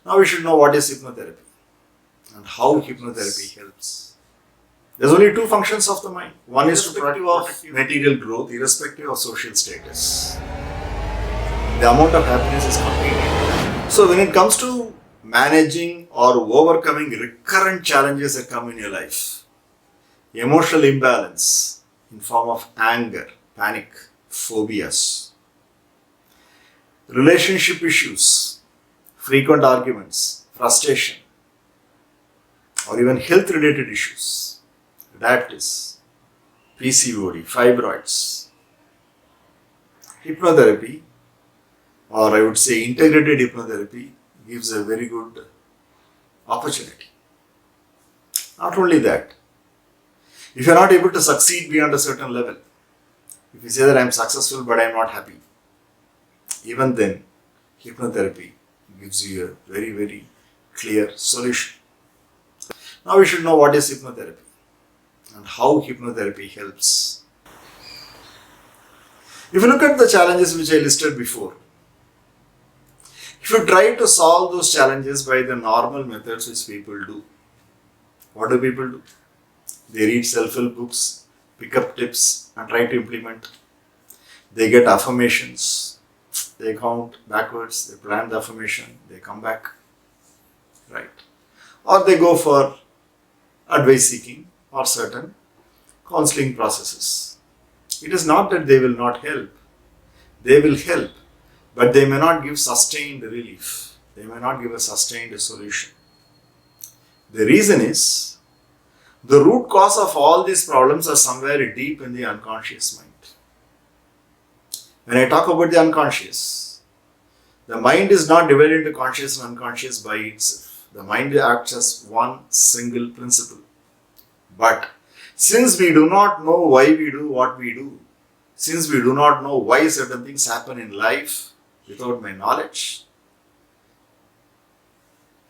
Now we should know what is hypnotherapy and how hypnotherapy helps. There's only two functions of the mind. One is to protect of material growth, irrespective of social status. The amount of happiness is complete. So when it comes to managing or overcoming recurrent challenges that come in your life, emotional imbalance in form of anger, panic, phobias, relationship issues, frequent arguments, frustration, or even health related issues, diabetes, PCOD, fibroids, hypnotherapy, or I would say integrated hypnotherapy, gives a very good opportunity. Not only that, if you are not able to succeed beyond a certain level, if you say that I am successful but I am not happy, even then hypnotherapy gives you a very, very clear solution. Now we should know what is hypnotherapy and how hypnotherapy helps. If you look at the challenges which I listed before, if you try to solve those challenges by the normal methods which people do, what do people do? They read self-help books, pick up tips and try to implement. They get affirmations, they count backwards, they plan the affirmation, they come back, right? Or they go for advice seeking or certain counseling processes. It is not that they will not help. They will help, but they may not give sustained relief. They may not give a sustained solution. The reason is, the root cause of all these problems are somewhere deep in the unconscious mind. When I talk about the unconscious, the mind is not divided into conscious and unconscious by itself. The mind acts as one single principle. But since we do not know why we do what we do, since we do not know why certain things happen in life without my knowledge,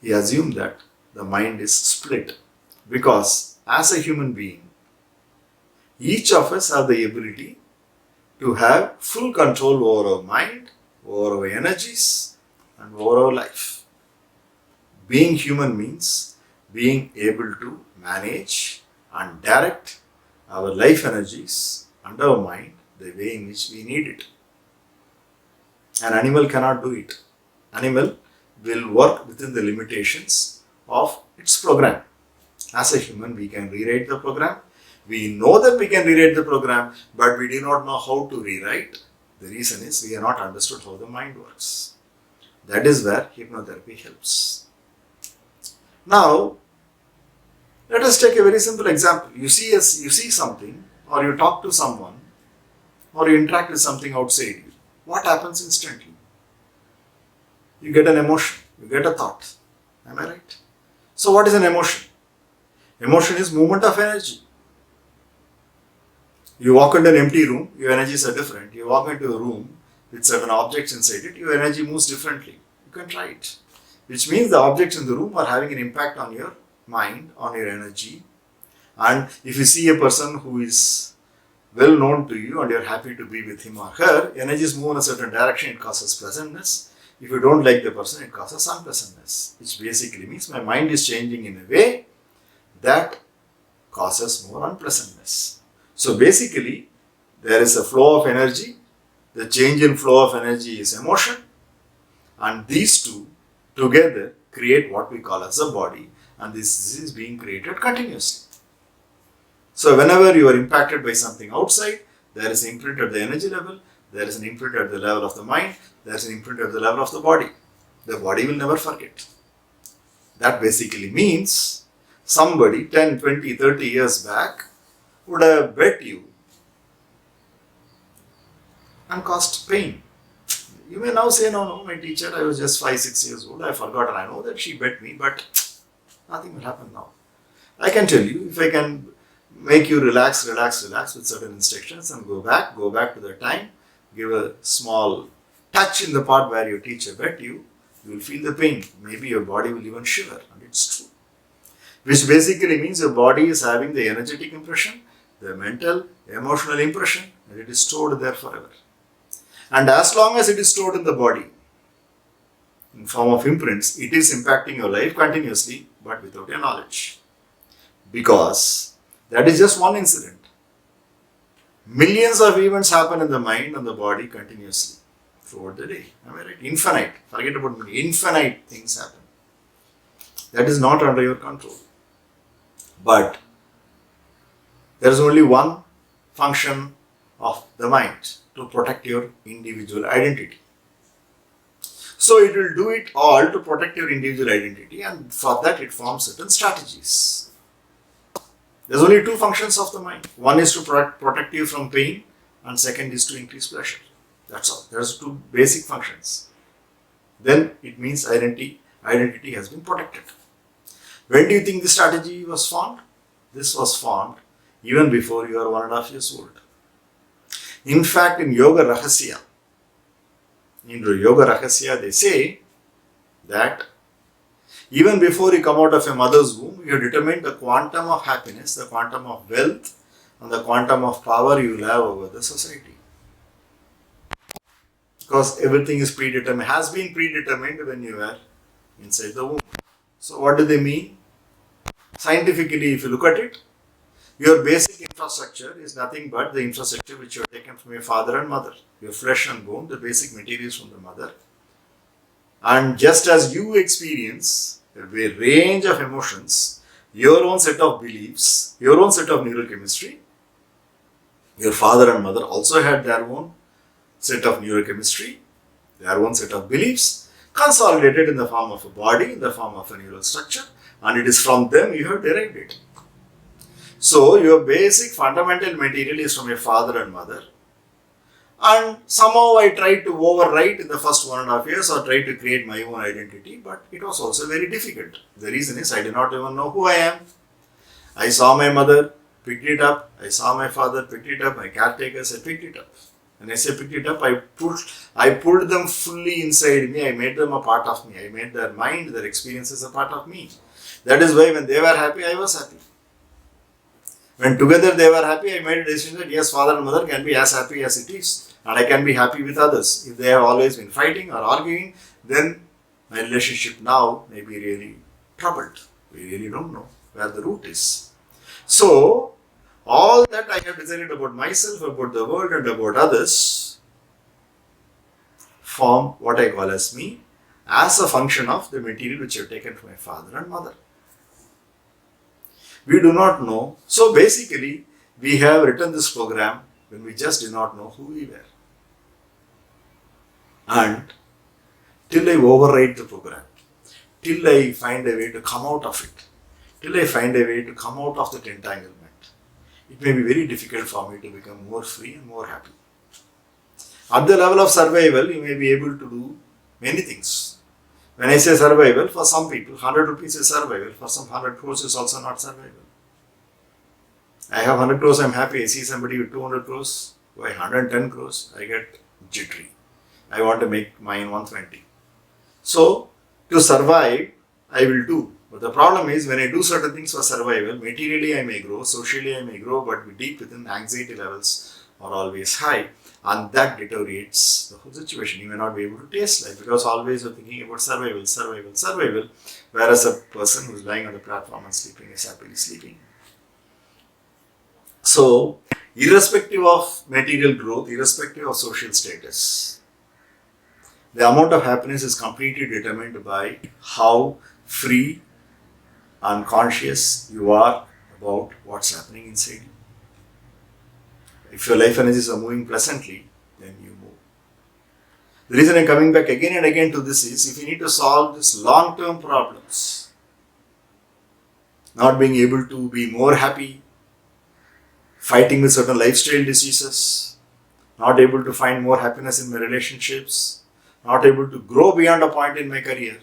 he assumed that the mind is split. Because as a human being, each of us have the ability to have full control over our mind, over our energies, and over our life. Being human means being able to manage and direct our life energies and our mind the way in which we need it. An animal cannot do it. Animal will work within the limitations of its program. As a human, we can rewrite the program. We know that we can rewrite the program, but we do not know how to rewrite. The reason is we have not understood how the mind works. That is where hypnotherapy helps. Now, let us take a very simple example. You see something, or you talk to someone, or you interact with something outside you. What happens instantly? You get an emotion, you get a thought. Am I right? So what is an emotion? Emotion is movement of energy. You walk into an empty room, your energies are different. You walk into a room with certain objects inside it, your energy moves differently. You can try it. Which means the objects in the room are having an impact on your mind, on your energy. And if you see a person who is well known to you and you're happy to be with him or her, energies move in a certain direction, it causes pleasantness. If you don't like the person, it causes unpleasantness. Which basically means my mind is changing in a way that causes more unpleasantness. So basically, there is a flow of energy. The change in flow of energy is emotion. And these two together create what we call as a body. And this is being created continuously. So whenever you are impacted by something outside, there is an imprint at the energy level, there is an imprint at the level of the mind, there is an imprint at the level of the body. The body will never forget. That basically means somebody 10, 20, 30 years back would have bet you and caused pain. You may now say, no, my teacher, I was just 5, 6 years old, I forgot and I know that she bet me, but nothing will happen now. I can tell you, if I can make you relax with certain instructions and go back to the time, give a small touch in the part where your teacher bet you, you will feel the pain. Maybe your body will even shiver, and it's true. Which basically means your body is having the energetic impression, the mental, emotional impression, and it is stored there forever. And as long as it is stored in the body, in form of imprints, it is impacting your life continuously but without your knowledge. Because that is just one incident. Millions of events happen in the mind and the body continuously throughout the day. Am I right? Infinite. Forget about money. Infinite things happen. That is not under your control. But there is only one function of the mind: to protect your individual identity. So it will do it all to protect your individual identity, and for that it forms certain strategies. There's only two functions of the mind. One is to protect you from pain, and second is to increase pleasure. That's all. There's two basic functions. Then it means identity has been protected. When do you think this strategy was formed? This was formed even before you are 1.5 years old. In fact, in Yoga Rahasya, they say that even before you come out of your mother's womb, you have determined the quantum of happiness, the quantum of wealth, and the quantum of power you will have over the society. Because everything is predetermined, has been predetermined when you were inside the womb. So what do they mean? Scientifically, if you look at it, your basic infrastructure is nothing but the infrastructure which you have taken from your father and mother. Your flesh and bone, the basic materials from the mother. And just as you experience a range of emotions, your own set of beliefs, your own set of neurochemistry, your father and mother also had their own set of neurochemistry, their own set of beliefs, consolidated in the form of a body, in the form of a neural structure, and it is from them you have derived it. So your basic fundamental material is from your father and mother, and somehow I tried to overwrite in the first 1.5 years or tried to create my own identity, but it was also very difficult. The reason is I did not even know who I am. I saw my mother, picked it up. I saw my father, picked it up. My caretaker said, picked it up. When I say picked it up, I pulled them fully inside me. I made them a part of me. I made their mind, their experiences a part of me. That is why when they were happy, I was happy. When together they were happy, I made a decision that yes, father and mother can be as happy as it is, and I can be happy with others. If they have always been fighting or arguing, then my relationship now may be really troubled. We really don't know where the root is. So, all that I have decided about myself, about the world and about others form what I call as me, as a function of the material which I have taken from my father and mother. We do not know. So basically, we have written this program when we just did not know who we were. And till I overwrite the program, till I find a way to come out of it, till I find a way to come out of that entanglement, it may be very difficult for me to become more free and more happy. At the level of survival, you may be able to do many things. When I say survival, for some people, 100 rupees is survival. For some, 100 crores is also not survival. I have 100 crores, I'm happy. I see somebody with 200 crores, why 110 crores, I get jittery. I want to make mine 120. So, to survive, I will do. But the problem is, when I do certain things for survival, materially I may grow, socially I may grow, but deep within, anxiety levels are always high. And that deteriorates the whole situation. You may not be able to taste life because always you're thinking about survival, survival, survival. Whereas a person who's lying on the platform and sleeping is happily sleeping. So, irrespective of material growth, irrespective of social status, the amount of happiness is completely determined by how free and conscious you are about what's happening inside you. If your life energies are moving pleasantly, then you move. The reason I'm coming back again and again to this is, if you need to solve these long-term problems, not being able to be more happy, fighting with certain lifestyle diseases, not able to find more happiness in my relationships, not able to grow beyond a point in my career.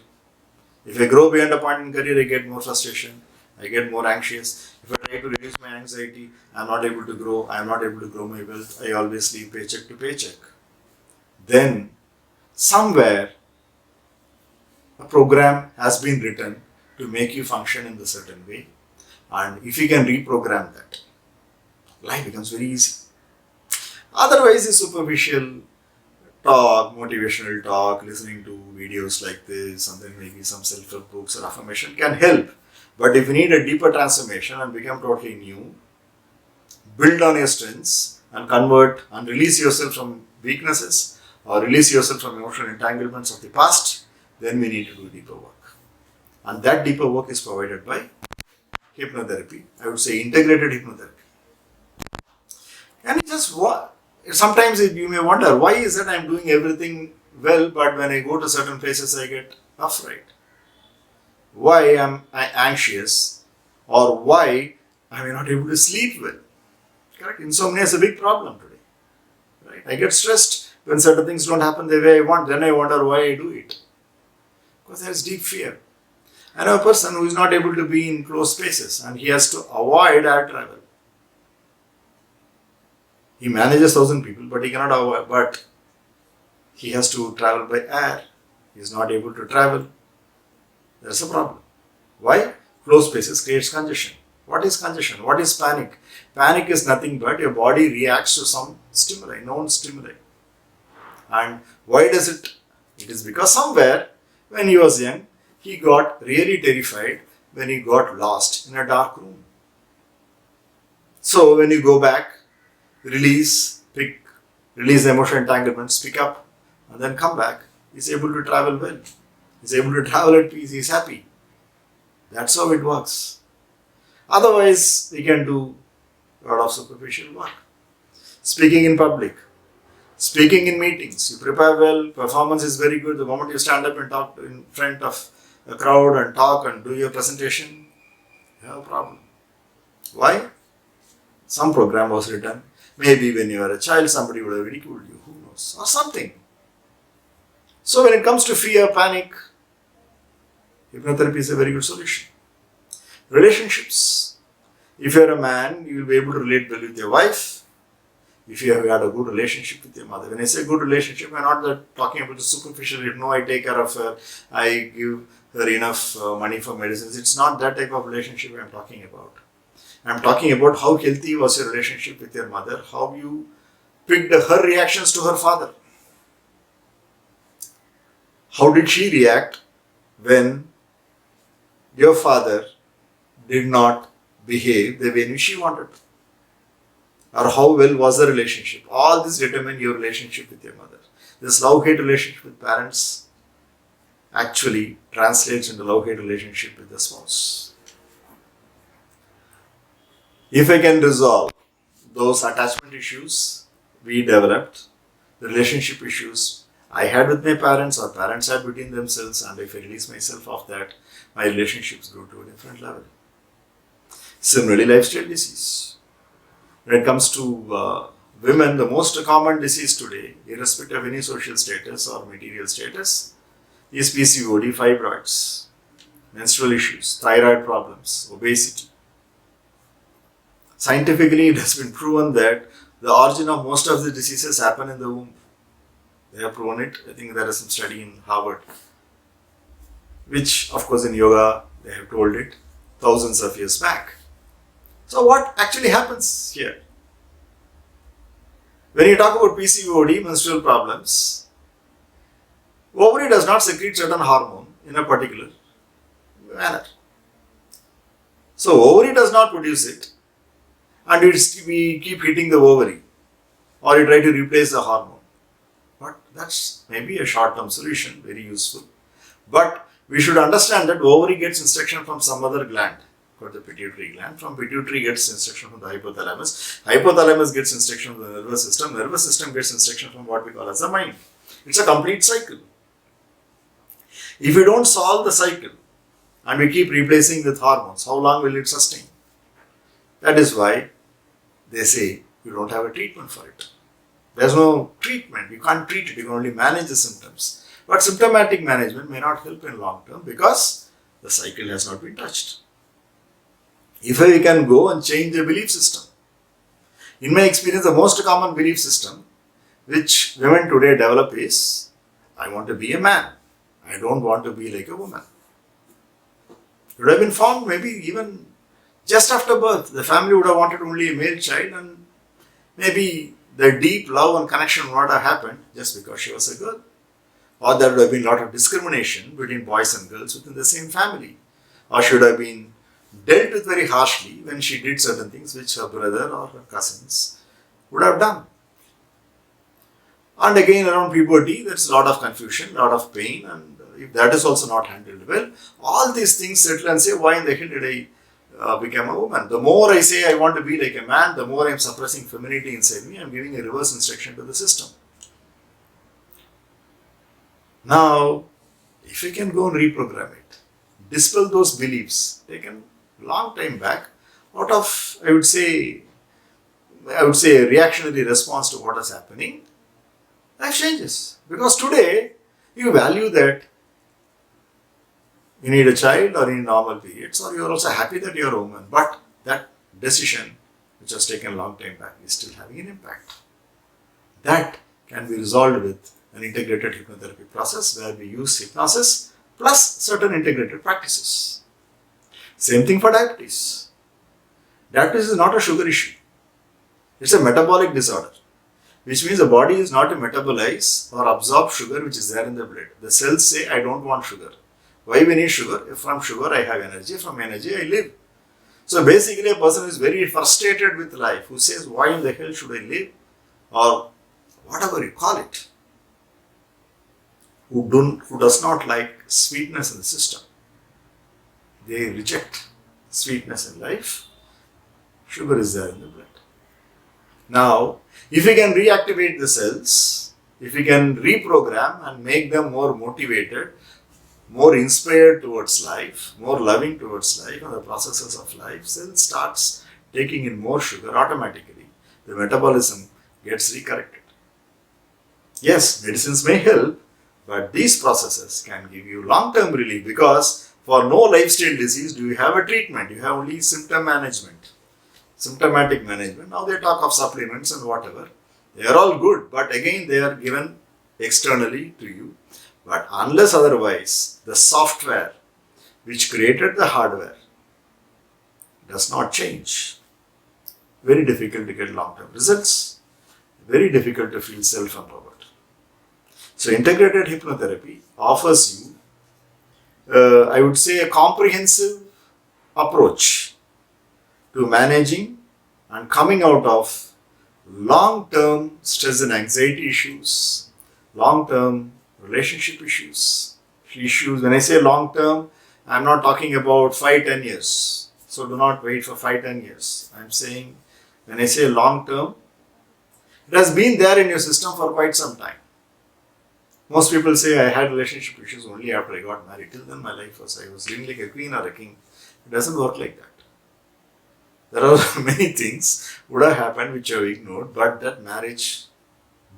If I grow beyond a point in career, I get more frustration, I get more anxious. If I try to reduce my anxiety, I am not able to grow, I am not able to grow my wealth, I always live paycheck to paycheck. Then, somewhere, a program has been written to make you function in a certain way. And if you can reprogram that, life becomes very easy. Otherwise, the superficial talk, motivational talk, listening to videos like this, and then maybe some self-help books or affirmation can help. But if you need a deeper transformation and become totally new, build on your strengths and convert and release yourself from weaknesses or release yourself from emotional entanglements of the past, then we need to do deeper work. And that deeper work is provided by hypnotherapy. I would say integrated hypnotherapy. And sometimes you may wonder, why is it I'm doing everything well, but when I go to certain places I get afraid? Why am I anxious? Or why am I not able to sleep well? Correct? Insomnia is a big problem today. Right? I get stressed when certain things don't happen the way I want. Then I wonder why I do it. Because there is deep fear. I know a person who is not able to be in closed spaces and he has to avoid air travel. He manages 1,000 people, but he cannot avoid. But he has to travel by air. He is not able to travel. There is a problem. Why? Closed spaces creates congestion. What is congestion? What is panic? Panic is nothing but your body reacts to some stimuli, known stimuli. And why does it? It is because somewhere when he was young, he got really terrified when he got lost in a dark room. So when you go back, release the emotional entanglements, pick up, and then come back, he's able to travel well. He's able to travel at peace, he's happy. That's how it works. Otherwise, we can do a lot of superficial work. Speaking in public, speaking in meetings, you prepare well, performance is very good. The moment you stand up and talk in front of a crowd and talk and do your presentation, you have a problem. Why? Some program was written. Maybe when you were a child, somebody would have ridiculed you, who knows, or something. So when it comes to fear, panic, hypnotherapy is a very good solution. Relationships. If you are a man, you will be able to relate well with your wife. If you have had a good relationship with your mother. When I say good relationship, I'm not talking about the superficial, I take care of her, I give her enough money for medicines. It's not that type of relationship I'm talking about. I'm talking about how healthy was your relationship with your mother, how you picked her reactions to her father. How did she react when your father did not behave the way she wanted? Or how well was the relationship? All this determine your relationship with your mother. This love-hate relationship with parents actually translates into love-hate relationship with the spouse. If I can resolve those attachment issues we developed, the relationship issues I had with my parents or parents had between themselves, and if I release myself of that, my relationships go to a different level. Similarly, lifestyle disease. When it comes to women, the most common disease today, irrespective of any social status or material status, is PCOD, fibroids, menstrual issues, thyroid problems, obesity. Scientifically, it has been proven that the origin of most of the diseases happen in the womb. They have proven it. I think there is some study in Harvard, which of course in yoga, they have told it thousands of years back. So what actually happens here? When you talk about PCOD, menstrual problems, ovary does not secrete certain hormone in a particular manner. So ovary does not produce it, and we keep hitting the ovary, or you try to replace the hormone. But that's maybe a short-term solution, very useful. But we should understand that ovary gets instruction from some other gland, called the pituitary gland. From pituitary gets instruction from the hypothalamus. Hypothalamus gets instruction from the nervous system. Nervous system gets instruction from what we call as the mind. It's a complete cycle. If we don't solve the cycle and we keep replacing with hormones, how long will it sustain? That is why they say you don't have a treatment for it. There's no treatment. You can't treat it. You can only manage the symptoms. But symptomatic management may not help in long term because the cycle has not been touched. If we can go and change the belief system. In my experience, the most common belief system which women today develop is, I want to be a man. I don't want to be like a woman. It would have been found maybe even just after birth. The family would have wanted only a male child, and maybe the deep love and connection would not have happened just because she was a girl. Or there would have been a lot of discrimination between boys and girls within the same family. Or she would have been dealt with very harshly when she did certain things which her brother or her cousins would have done. And again, around puberty, there's a lot of confusion, a lot of pain, and if that is also not handled well, all these things settle and say, why in the hell did I become a woman? The more I say I want to be like a man, the more I'm suppressing femininity inside me. I'm giving a reverse instruction to the system. Now, if we can go and reprogram it, dispel those beliefs taken long time back out of, I would say a reactionary response to what is happening, life changes. Because today, you value that you need a child or you need normal periods, or you are also happy that you are a woman. But that decision, which was taken a long time back, is still having an impact. That can be resolved with an integrated hypnotherapy process where we use hypnosis plus certain integrated practices. Same thing for diabetes. Diabetes is not a sugar issue. It's a metabolic disorder, which means the body is not to metabolize or absorb sugar which is there in the blood. The cells say, I don't want sugar. Why we need sugar? If from sugar I have energy, from energy I live. So basically a person who is very frustrated with life, who says, why in the hell should I live? Or whatever you call it. Who does not like sweetness in the system. They reject sweetness in life. Sugar is there in the blood. Now, if we can reactivate the cells, if we can reprogram and make them more motivated, more inspired towards life, more loving towards life and the processes of life, cell starts taking in more sugar automatically. The metabolism gets recorrected. Yes, medicines may help, but these processes can give you long-term relief, because for no lifestyle disease do you have a treatment. You have only symptom management, symptomatic management. Now they talk of supplements and whatever. They are all good, but again they are given externally to you. But unless otherwise, the software which created the hardware does not change. Very difficult to get long-term results. Very difficult to feel self-empowered. So integrated hypnotherapy offers you, I would say, a comprehensive approach to managing and coming out of long-term stress and anxiety issues, long-term relationship issues. When I say long-term, I'm not talking about 5-10 years. So do not wait for 5-10 years. I'm saying, when I say long-term, it has been there in your system for quite some time. Most people say I had relationship issues only after I got married. Till then my life was, I was living like a queen or a king. It doesn't work like that. There are many things would have happened which I have ignored, but that marriage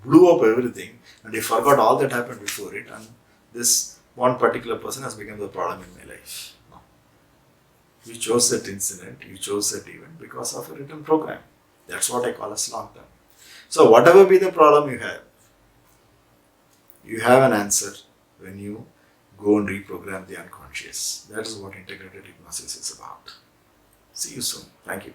blew up everything and I forgot all that happened before it, and this one particular person has become the problem in my life. No. You chose that incident, you chose that event because of a written program. That's what I call as long term. So whatever be the problem you have an answer when you go and reprogram the unconscious. That is what integrated hypnosis is about. See you soon. Thank you.